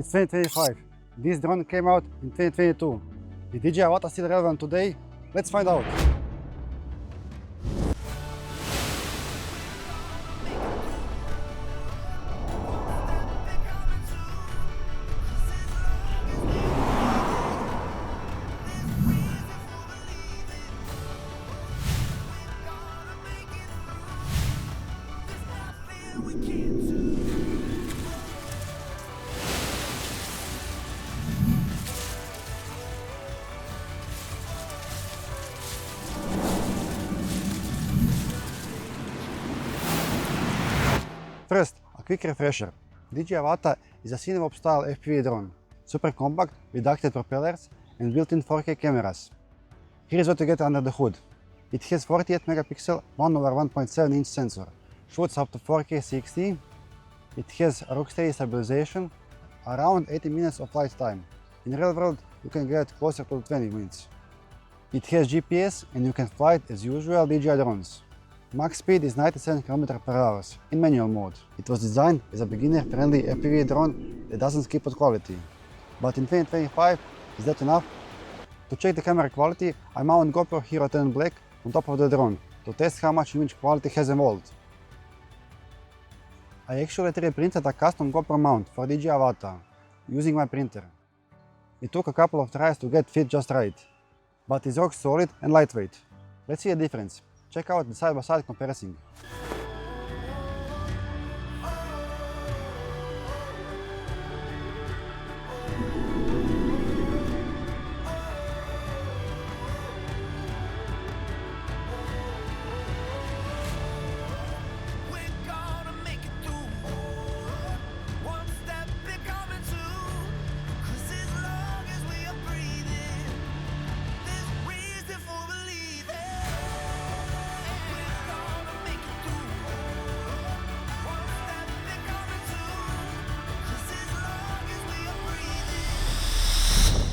It's 2025. This drone came out in 2022. Is DJI Avata still relevant today? Let's find out. First, a quick refresher. DJI Avata is a Cinewop-style FPV drone, super compact with ducted propellers and built-in 4K cameras. Here's what you get under the hood. It has 48 megapixel 1/1.7-inch sensor, shoots up to 4K 60. It has rocksteady stabilization, around 80 minutes of flight time. In real world, you can get closer to 20 minutes. It has GPS and you can fly it as usual DJI drones. Max speed is 97 km/h in manual mode. It was designed as a beginner-friendly FPV drone that doesn't skip on quality. But in 2025, is that enough? To check the camera quality, I mount GoPro Hero 10 Black on top of the drone to test how much image quality has evolved. I actually 3D printed a custom GoPro mount for DJI Avata using my printer. It took a couple of tries to get fit just right, but it's rock solid and lightweight. Let's see a difference. Check out the side-by-side comparison.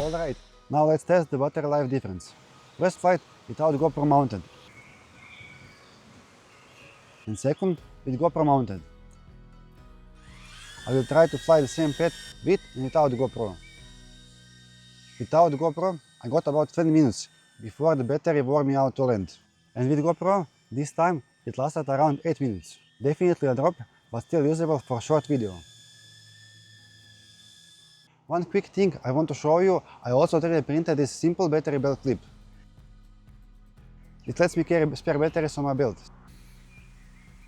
Alright, now let's test the battery life difference. First flight without GoPro Mountain. And second with GoPro Mountain. I will try to fly the same path with and without GoPro. Without GoPro, I got about 20 minutes before the battery wore me out to land. And with GoPro, this time it lasted around 8 minutes. Definitely a drop, but still usable for short video. One quick thing I want to show you, I also 3D printed this simple battery belt clip. It lets me carry spare batteries on my belt,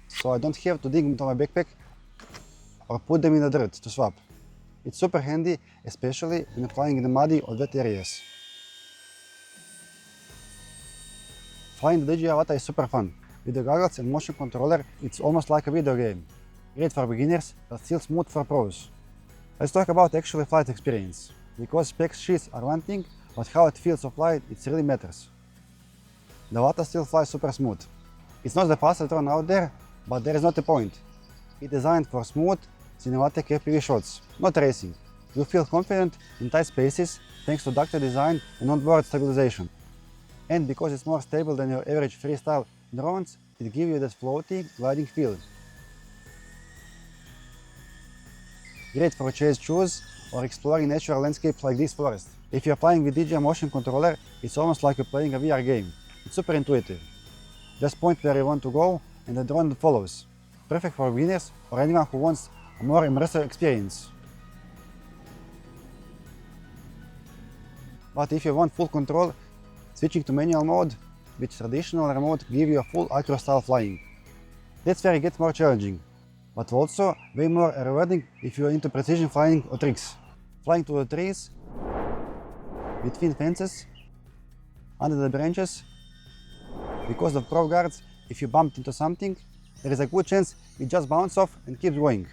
so I don't have to dig into my backpack or put them in the dirt to swap. It's super handy, especially when flying in the muddy or wet areas. Flying the DJI Avata is super fun. With the goggles and motion controller, it's almost like a video game. Great for beginners, but still smooth for pros. Let's talk about actual flight experience. Because spec sheets are one thing, but how it feels to fly it really matters. The Avata still flies super smooth. It's not the fastest drone out there, but there is not a point. It's designed for smooth, cinematic FPV shots, not racing. You feel confident in tight spaces thanks to ducted design and onboard stabilization. And because it's more stable than your average freestyle drones, it gives you that floaty, gliding feel. Great for chase shoes or exploring natural landscapes like this forest. If you're playing with DJI motion controller, it's almost like you're playing a VR game. It's super intuitive. Just point where you want to go and the drone follows. Perfect for beginners or anyone who wants a more immersive experience. But if you want full control, switching to manual mode with traditional remote gives you a full acro style flying. That's where it gets more challenging, but also way more rewarding if you're into precision flying or tricks. Flying to the trees, between fences, under the branches. Because of crow guards, if you bumped into something, there is a good chance it just bounces off and keeps going.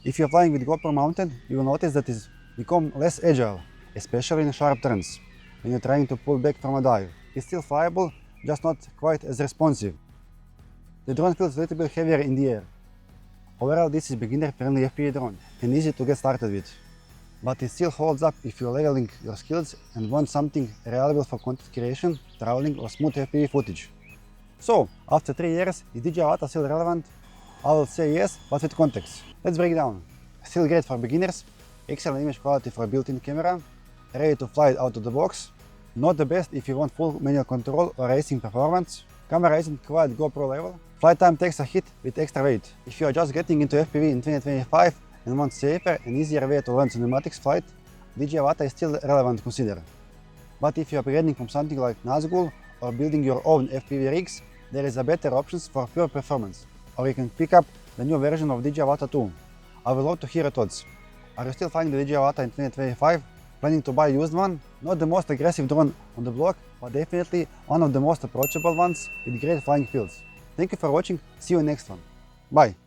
If you're flying with GoPro Mountain, you will notice that it's become less agile, especially in sharp turns, when you're trying to pull back from a dive. It's still flyable, just not quite as responsive. The drone feels a little bit heavier in the air. Overall, this is beginner-friendly FPV drone and easy to get started with. But it still holds up if you're leveling your skills and want something reliable for content creation, traveling or smooth FPV footage. So, after 3 years, is DJI Avata still relevant? I will say yes, but with context. Let's break down. Still great for beginners, excellent image quality for a built-in camera, ready to fly it out of the box. Not the best if you want full manual control or racing performance. Camera isn't quite GoPro level. Flight time takes a hit with extra weight. If you are just getting into FPV in 2025 and want safer and easier way to learn cinematics flight, DJI Avata is still relevant to consider. But if you are upgrading from something like Nazgul or building your own FPV rigs, there is a better options for pure performance. Or you can pick up the new version of DJI Avata 2. I would love to hear your thoughts. Are you still flying the DJI Avata in 2025? Planning to buy a used one? Not the most aggressive drone on the block, but definitely one of the most approachable ones with great flying feels. Thank you for watching, see you next one. Bye!